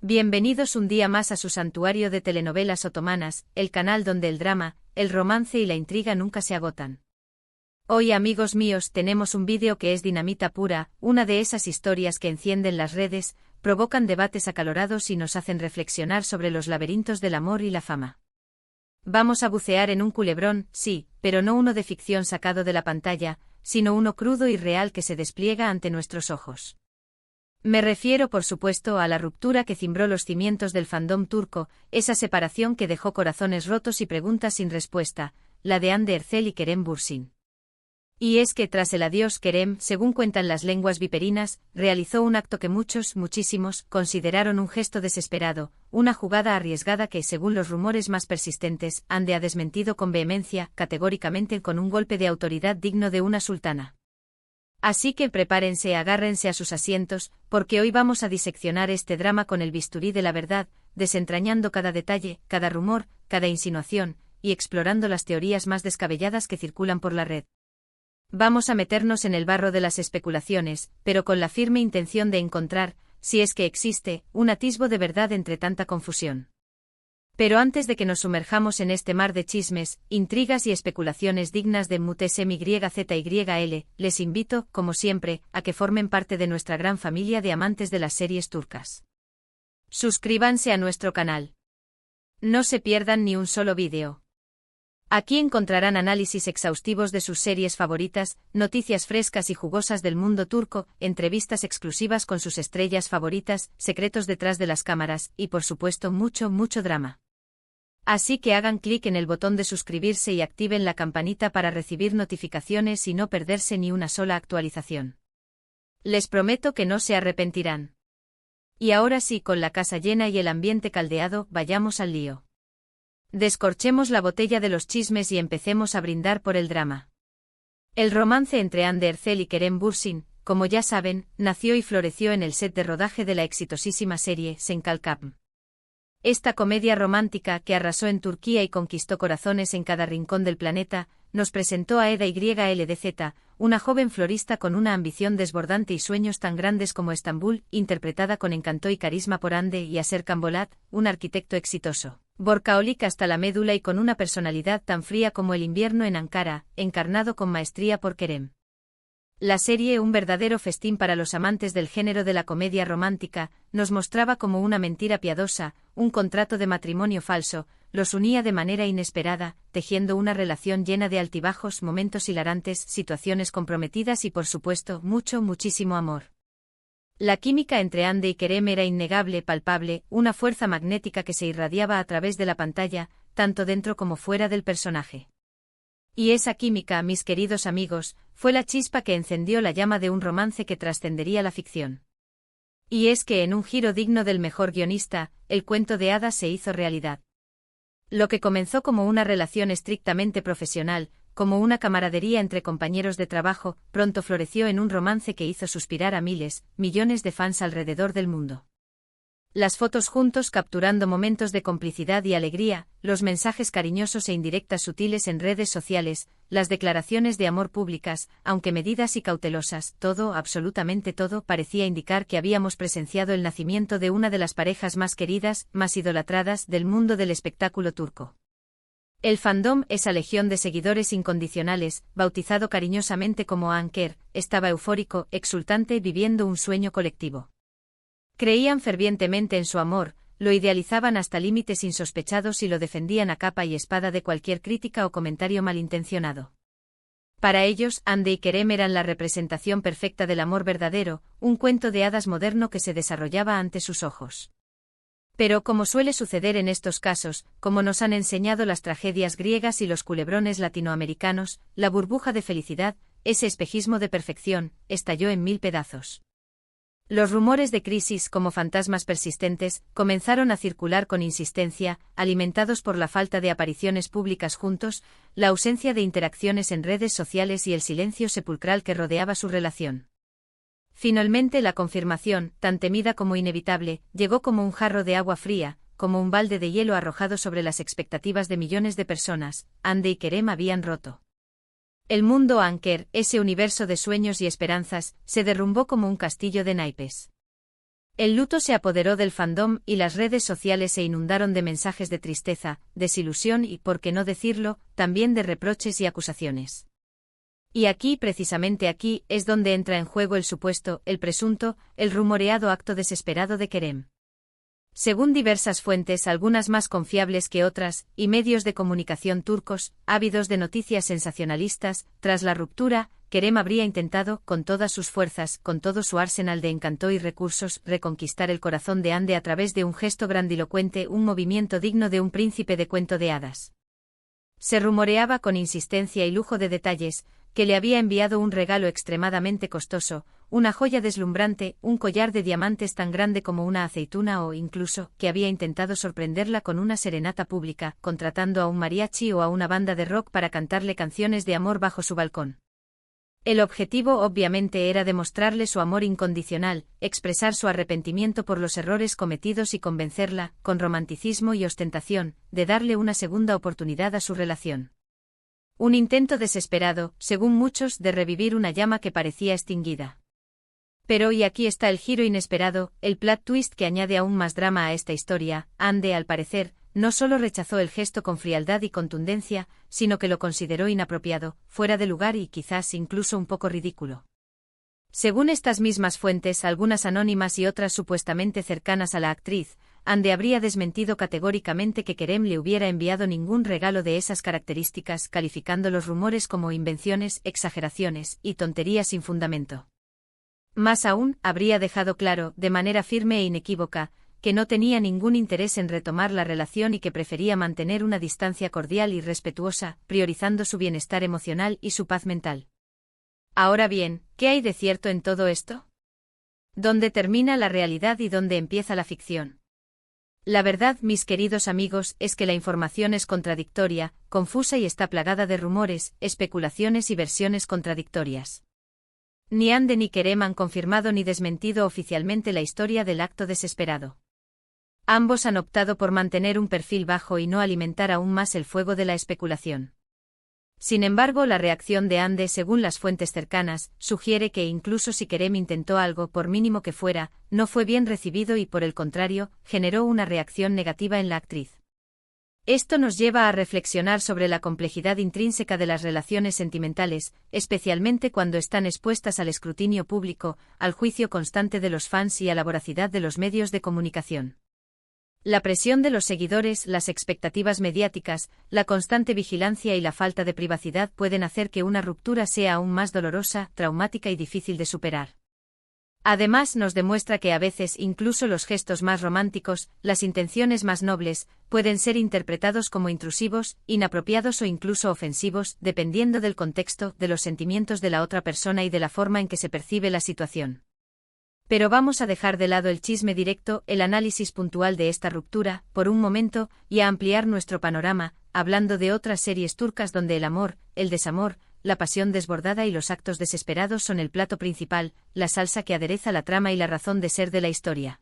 Bienvenidos un día más a su santuario de telenovelas otomanas, el canal donde el drama, el romance y la intriga nunca se agotan. Hoy, amigos míos, tenemos un vídeo que es dinamita pura, una de esas historias que encienden las redes, provocan debates acalorados y nos hacen reflexionar sobre los laberintos del amor y la fama. Vamos a bucear en un culebrón, sí, pero no uno de ficción sacado de la pantalla, sino uno crudo y real que se despliega ante nuestros ojos. Me refiero, por supuesto, a la ruptura que cimbró los cimientos del fandom turco, esa separación que dejó corazones rotos y preguntas sin respuesta, la de Hande Erçel y Kerem Bürsin. Y es que tras el adiós, Kerem, según cuentan las lenguas viperinas, realizó un acto que muchísimos, consideraron un gesto desesperado, una jugada arriesgada que, según los rumores más persistentes, Hande ha desmentido con vehemencia, categóricamente, con un golpe de autoridad digno de una sultana. Así que prepárense, agárrense a sus asientos, porque hoy vamos a diseccionar este drama con el bisturí de la verdad, desentrañando cada detalle, cada rumor, cada insinuación, y explorando las teorías más descabelladas que circulan por la red. Vamos a meternos en el barro de las especulaciones, pero con la firme intención de encontrar, si es que existe, un atisbo de verdad entre tanta confusión. Pero antes de que nos sumerjamos en este mar de chismes, intrigas y especulaciones dignas de MUTESEMYZYL, les invito, como siempre, a que formen parte de nuestra gran familia de amantes de las series turcas. Suscríbanse a nuestro canal. No se pierdan ni un solo vídeo. Aquí encontrarán análisis exhaustivos de sus series favoritas, noticias frescas y jugosas del mundo turco, entrevistas exclusivas con sus estrellas favoritas, secretos detrás de las cámaras, y por supuesto mucho drama. Así que hagan clic en el botón de suscribirse y activen la campanita para recibir notificaciones y no perderse ni una sola actualización. Les prometo que no se arrepentirán. Y ahora sí, con la casa llena y el ambiente caldeado, vayamos al lío. Descorchemos la botella de los chismes y empecemos a brindar por el drama. El romance entre Hande Erçel y Kerem Bürsin, como ya saben, nació y floreció en el set de rodaje de la exitosísima serie Senkalkapm. Esta comedia romántica que arrasó en Turquía y conquistó corazones en cada rincón del planeta, nos presentó a Eda YLDZ, una joven florista con una ambición desbordante y sueños tan grandes como Estambul, interpretada con encanto y carisma por Hande, y a Serkan Bolat, un arquitecto exitoso, workaholic hasta la médula y con una personalidad tan fría como el invierno en Ankara, encarnado con maestría por Kerem. La serie, un verdadero festín para los amantes del género de la comedia romántica, nos mostraba como una mentira piadosa, un contrato de matrimonio falso, los unía de manera inesperada, tejiendo una relación llena de altibajos, momentos hilarantes, situaciones comprometidas y por supuesto, muchísimo amor. La química entre Hande y Kerem era innegable, palpable, una fuerza magnética que se irradiaba a través de la pantalla, tanto dentro como fuera del personaje. Y esa química, mis queridos amigos, fue la chispa que encendió la llama de un romance que trascendería la ficción. Y es que en un giro digno del mejor guionista, el cuento de hadas se hizo realidad. Lo que comenzó como una relación estrictamente profesional, como una camaradería entre compañeros de trabajo, pronto floreció en un romance que hizo suspirar a millones de fans alrededor del mundo. Las fotos juntos capturando momentos de complicidad y alegría, los mensajes cariñosos e indirectas sutiles en redes sociales, las declaraciones de amor públicas, aunque medidas y cautelosas, todo, absolutamente todo, parecía indicar que habíamos presenciado el nacimiento de una de las parejas más queridas, más idolatradas del mundo del espectáculo turco. El fandom, esa legión de seguidores incondicionales, bautizado cariñosamente como Anker, estaba eufórico, exultante, viviendo un sueño colectivo. Creían fervientemente en su amor, lo idealizaban hasta límites insospechados y lo defendían a capa y espada de cualquier crítica o comentario malintencionado. Para ellos, Hande y Kerem eran la representación perfecta del amor verdadero, un cuento de hadas moderno que se desarrollaba ante sus ojos. Pero como suele suceder en estos casos, como nos han enseñado las tragedias griegas y los culebrones latinoamericanos, la burbuja de felicidad, ese espejismo de perfección, estalló en 1000 pedazos. Los rumores de crisis, como fantasmas persistentes, comenzaron a circular con insistencia, alimentados por la falta de apariciones públicas juntos, la ausencia de interacciones en redes sociales y el silencio sepulcral que rodeaba su relación. Finalmente la confirmación, tan temida como inevitable, llegó como un jarro de agua fría, como un balde de hielo arrojado sobre las expectativas de millones de personas. Hande y Kerem habían roto. El mundo Anker, ese universo de sueños y esperanzas, se derrumbó como un castillo de naipes. El luto se apoderó del fandom y las redes sociales se inundaron de mensajes de tristeza, desilusión y, por qué no decirlo, también de reproches y acusaciones. Y aquí, precisamente aquí, es donde entra en juego el supuesto, el presunto, el rumoreado acto desesperado de Kerem. Según diversas fuentes, algunas más confiables que otras, y medios de comunicación turcos, ávidos de noticias sensacionalistas, tras la ruptura, Kerem habría intentado, con todas sus fuerzas, con todo su arsenal de encanto y recursos, reconquistar el corazón de Hande a través de un gesto grandilocuente, un movimiento digno de un príncipe de cuento de hadas. Se rumoreaba con insistencia y lujo de detalles, que le había enviado un regalo extremadamente costoso, una joya deslumbrante, un collar de diamantes tan grande como una aceituna o, incluso, que había intentado sorprenderla con una serenata pública, contratando a un mariachi o a una banda de rock para cantarle canciones de amor bajo su balcón. El objetivo obviamente era demostrarle su amor incondicional, expresar su arrepentimiento por los errores cometidos y convencerla, con romanticismo y ostentación, de darle una segunda oportunidad a su relación. Un intento desesperado, según muchos, de revivir una llama que parecía extinguida. Pero y aquí está el giro inesperado, el plot twist que añade aún más drama a esta historia. Hande, al parecer, no solo rechazó el gesto con frialdad y contundencia, sino que lo consideró inapropiado, fuera de lugar y quizás incluso un poco ridículo. Según estas mismas fuentes, algunas anónimas y otras supuestamente cercanas a la actriz, Hande habría desmentido categóricamente que Kerem le hubiera enviado ningún regalo de esas características, calificando los rumores como invenciones, exageraciones y tonterías sin fundamento. Más aún, habría dejado claro, de manera firme e inequívoca, que no tenía ningún interés en retomar la relación y que prefería mantener una distancia cordial y respetuosa, priorizando su bienestar emocional y su paz mental. Ahora bien, ¿qué hay de cierto en todo esto? ¿Dónde termina la realidad y dónde empieza la ficción? La verdad, mis queridos amigos, es que la información es contradictoria, confusa y está plagada de rumores, especulaciones y versiones contradictorias. Ni Hande ni Kerem han confirmado ni desmentido oficialmente la historia del acto desesperado. Ambos han optado por mantener un perfil bajo y no alimentar aún más el fuego de la especulación. Sin embargo, la reacción de Hande, según las fuentes cercanas, sugiere que incluso si Kerem intentó algo, por mínimo que fuera, no fue bien recibido y por el contrario, generó una reacción negativa en la actriz. Esto nos lleva a reflexionar sobre la complejidad intrínseca de las relaciones sentimentales, especialmente cuando están expuestas al escrutinio público, al juicio constante de los fans y a la voracidad de los medios de comunicación. La presión de los seguidores, las expectativas mediáticas, la constante vigilancia y la falta de privacidad pueden hacer que una ruptura sea aún más dolorosa, traumática y difícil de superar. Además, nos demuestra que a veces incluso los gestos más románticos, las intenciones más nobles, pueden ser interpretados como intrusivos, inapropiados o incluso ofensivos, dependiendo del contexto, de los sentimientos de la otra persona y de la forma en que se percibe la situación. Pero vamos a dejar de lado el chisme directo, el análisis puntual de esta ruptura, por un momento, y a ampliar nuestro panorama, hablando de otras series turcas donde el amor, el desamor, la pasión desbordada y los actos desesperados son el plato principal, la salsa que adereza la trama y la razón de ser de la historia.